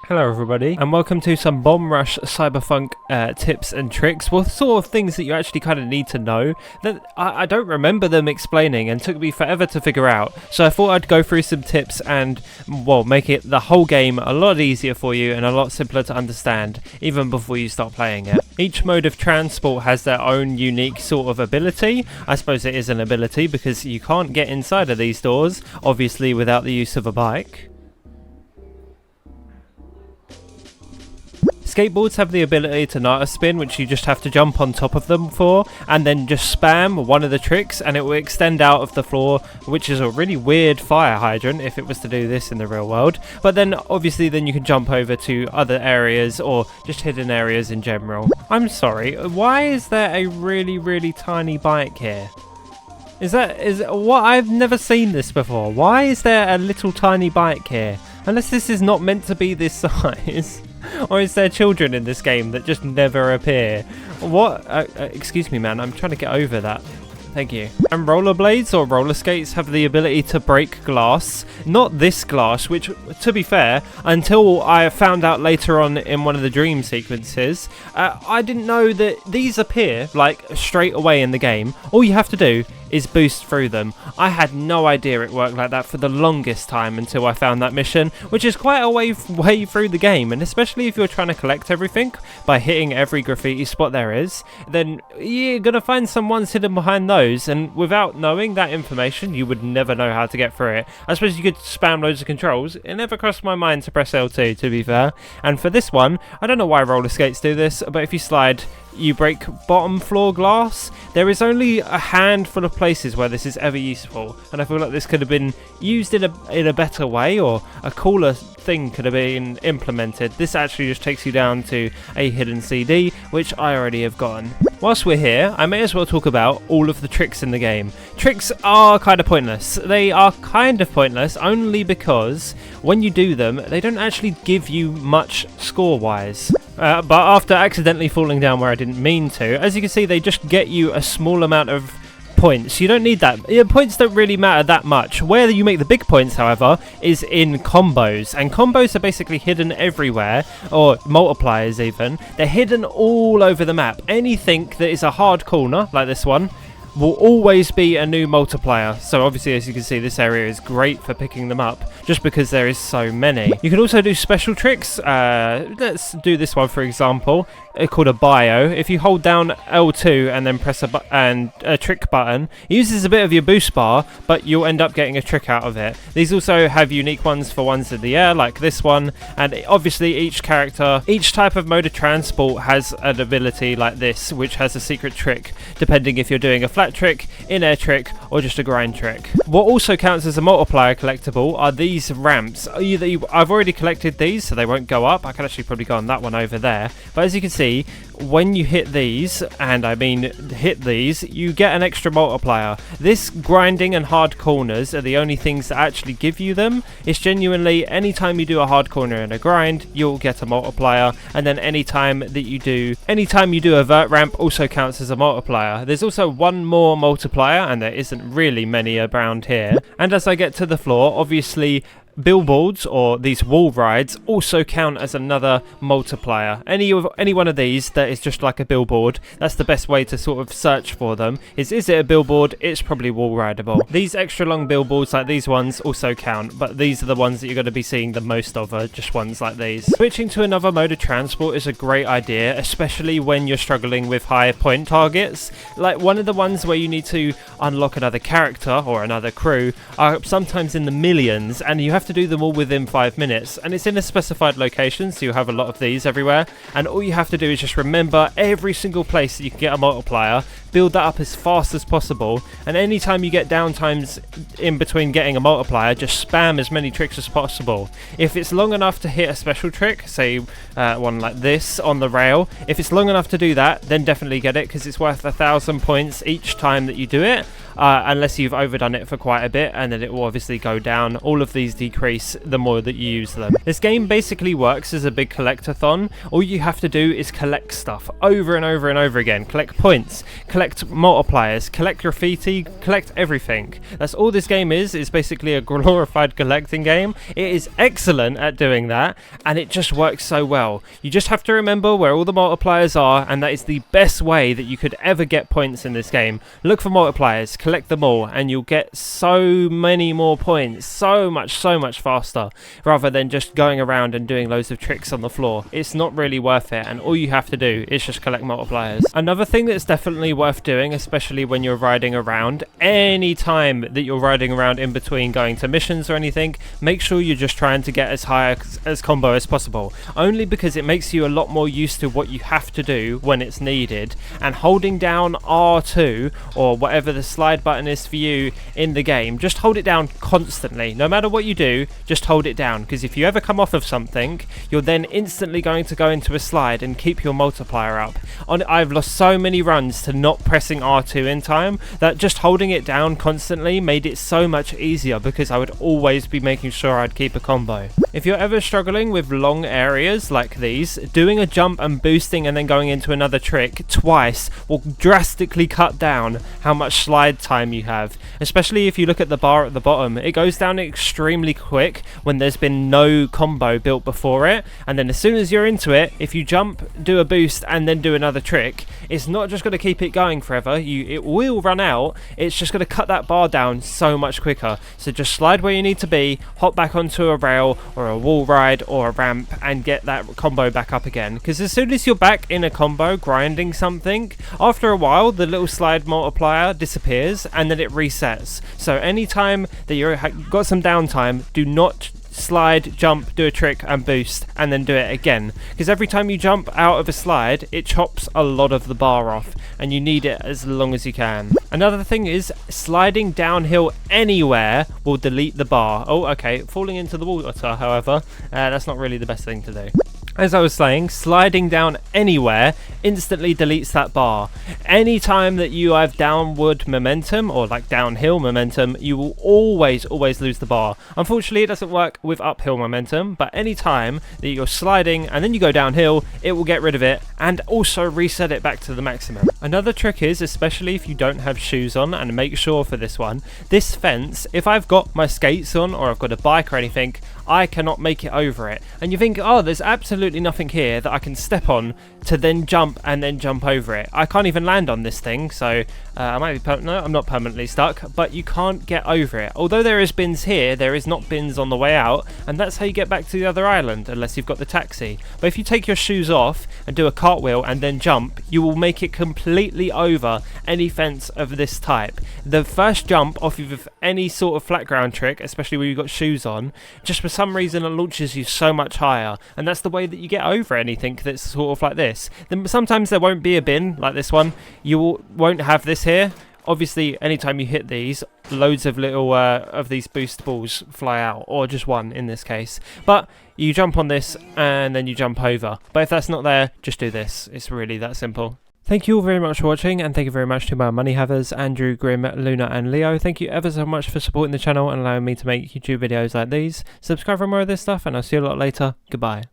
Hello everybody, and welcome to some Bomb Rush Cyberfunk tips and tricks. Well, sort of things that you actually kind of need to know that I don't remember them explaining and took me forever to figure out. So I thought I'd go through some tips and, well, make it the whole game a lot easier for you and a lot simpler to understand, even before you start playing it. Each mode of transport has their own unique sort of ability. I suppose it is an ability because you can't get inside of these doors, obviously, without the use of a bike. Skateboards have the ability to Nata spin, which you just have to jump on top of them for, and then just spam one of the tricks and it will extend out of the floor, which is a really weird fire hydrant if it was to do this in the real world. But then obviously then you can jump over to other areas or just hidden areas in general. I'm sorry, why is there a really tiny bike here? Is what? I've never seen this before. Why is there a little tiny bike here? Unless this is not meant to be this size. Or is there children in this game that just never appear? What? Excuse me, man. I'm trying to get over that. Thank you. And rollerblades or roller skates have the ability to break glass. Not this glass, which, to be fair, until I found out later on in one of the dream sequences, I didn't know that these appear, like, straight away in the game. All you have to do is boost through them. I had no idea it worked like that for the longest time until I found that mission, which is quite a way through the game, and especially if you're trying to collect everything by hitting every graffiti spot there is, then you're gonna find some ones hidden behind those, and without knowing that information you would never know how to get through it. I suppose you could spam loads of controls. It never crossed my mind to press L2, to be fair. And for this one, I don't know why roller skates do this, but if you slide, you break bottom floor glass. There is only a handful of places where this is ever useful, and I feel like this could have been used in a better way, or a cooler thing could have been implemented. This actually just takes you down to a hidden CD, which I already have gotten. Whilst we're here, I may as well talk about all of the tricks in the game. Tricks are kind of pointless. They are kind of pointless only because when you do them, they don't actually give you much score-wise. But after accidentally falling down where I didn't mean to, as you can see, they just get you a small amount of points. You don't need that. Points don't really matter that much. Where you make the big points, however, is in combos, and combos are basically hidden everywhere, or multipliers even. They're hidden all over the map. Anything that is a hard corner, like this one, will always be a new multiplier. So obviously, as you can see, this area is great for picking them up just because there is so many. You can also do special tricks. Let's do this one, for example, called a bio. If you hold down L2 and then press a trick button, it uses a bit of your boost bar, but you'll end up getting a trick out of it. These also have unique ones for ones in the air, like this one, and obviously each type of mode of transport has an ability like this, which has a secret trick, depending if you're doing a flat trick, in-air trick, or just a grind trick. What also counts as a multiplier collectible are these ramps. I've already collected these, so they won't go up. I can actually probably go on that one over there, but as you can see, when you hit these, and I mean hit these, you get an extra multiplier. This grinding and hard corners are the only things that actually give you them. It's genuinely anytime you do a hard corner and a grind, you'll get a multiplier, and then anytime you do a vert ramp also counts as a multiplier. There's also one more multiplier, and there isn't really many around here. And as I get to the floor, obviously billboards or these wall rides also count as another multiplier. Any one of these that is just like a billboard, that's the best way to sort of search for them. Is it a billboard? It's probably wall rideable. These extra long billboards like these ones also count, but these are the ones that you're going to be seeing the most of, are just ones like these. Switching to another mode of transport is a great idea, especially when you're struggling with higher point targets. Like one of the ones where you need to unlock another character or another crew are sometimes in the millions, and you have to do them all within 5 minutes, and it's in a specified location, so you have a lot of these everywhere, and all you have to do is just remember every single place that you can get a multiplier, build that up as fast as possible, and anytime you get downtimes in between getting a multiplier, just spam as many tricks as possible. If it's long enough to hit a special trick, say one like this on the rail, if it's long enough to do that, then definitely get it, because it's worth 1,000 points each time that you do it, unless you've overdone it for quite a bit, and then it will obviously go down. All of these decrease the more that you use them. This game basically works as a big collectathon. All you have to do is collect stuff over and over and over again. Collect points, collect collect multipliers, collect graffiti, collect everything. That's all this game is basically a glorified collecting game. It is excellent at doing that, and it just works so well. You just have to remember where all the multipliers are, and that is the best way that you could ever get points in this game. Look for multipliers, collect them all, and you'll get so many more points, so much faster, rather than just going around and doing loads of tricks on the floor. It's not really worth it, and all you have to do is just collect multipliers. Another thing that's definitely worth doing, especially when you're riding around, any time that you're riding around in between going to missions or anything, make sure you're just trying to get as high as combo as possible, only because it makes you a lot more used to what you have to do when it's needed, and holding down R2 or whatever the slide button is for you in the game, just hold it down constantly. No matter what you do, just hold it down, because if you ever come off of something, you're then instantly going to go into a slide and keep your multiplier up. I've lost so many runs to not pressing R2 in time that just holding it down constantly made it so much easier, because I would always be making sure I'd keep a combo. If you're ever struggling with long areas like these, doing a jump and boosting and then going into another trick twice will drastically cut down how much slide time you have, especially if you look at the bar at the bottom. It goes down extremely quick when there's been no combo built before it, and then as soon as you're into it, if you jump, do a boost and then do another trick, it's not just going to keep it going forever. It will run out. It's just going to cut that bar down so much quicker. So just slide where you need to be, hop back onto a rail or a wall ride or a ramp, and get that combo back up again, because as soon as you're back in a combo grinding something, after a while the little slide multiplier disappears and then it resets. So anytime that you've got some downtime, do not slide, jump, do a trick and boost and then do it again, because every time you jump out of a slide it chops a lot of the bar off, and you need it as long as you can. Another thing is sliding downhill anywhere will delete the bar. Oh, okay, falling into the water, however, that's not really the best thing to do. As I was saying, sliding down anywhere instantly deletes that bar. Anytime that you have downward momentum or like downhill momentum, you will always lose the bar. Unfortunately, it doesn't work with uphill momentum, but anytime that you're sliding and then you go downhill, it will get rid of it and also reset it back to the maximum. Another trick is, especially if you don't have shoes on, and make sure for this one, this fence, if I've got my skates on or I've got a bike or anything, I cannot make it over it. And you think, oh, there's absolutely nothing here that I can step on to then jump and then jump over it. I can't even land on this thing, so I might be no, I'm not permanently stuck, but you can't get over it. Although there is bins here, there is not bins on the way out, and that's how you get back to the other island, unless you've got the taxi. But if you take your shoes off and do a cartwheel and then jump, you will make it completely over any fence of this type. The first jump off of any sort of flat ground trick, especially when you've got shoes on, just for some reason it launches you so much higher, and that's the way that you get over anything that's sort of like this. Then sometimes there won't be a bin like this one. You won't have this here. Obviously, anytime you hit these, loads of little of these boost balls fly out, or just one in this case. But you jump on this and then you jump over. But if that's not there, just do this. It's really that simple. Thank you all very much for watching, and thank you very much to my money havers, Andrew, Grim, Luna and Leo. Thank you ever so much for supporting the channel and allowing me to make YouTube videos like these. Subscribe for more of this stuff, and I'll see you a lot later. Goodbye.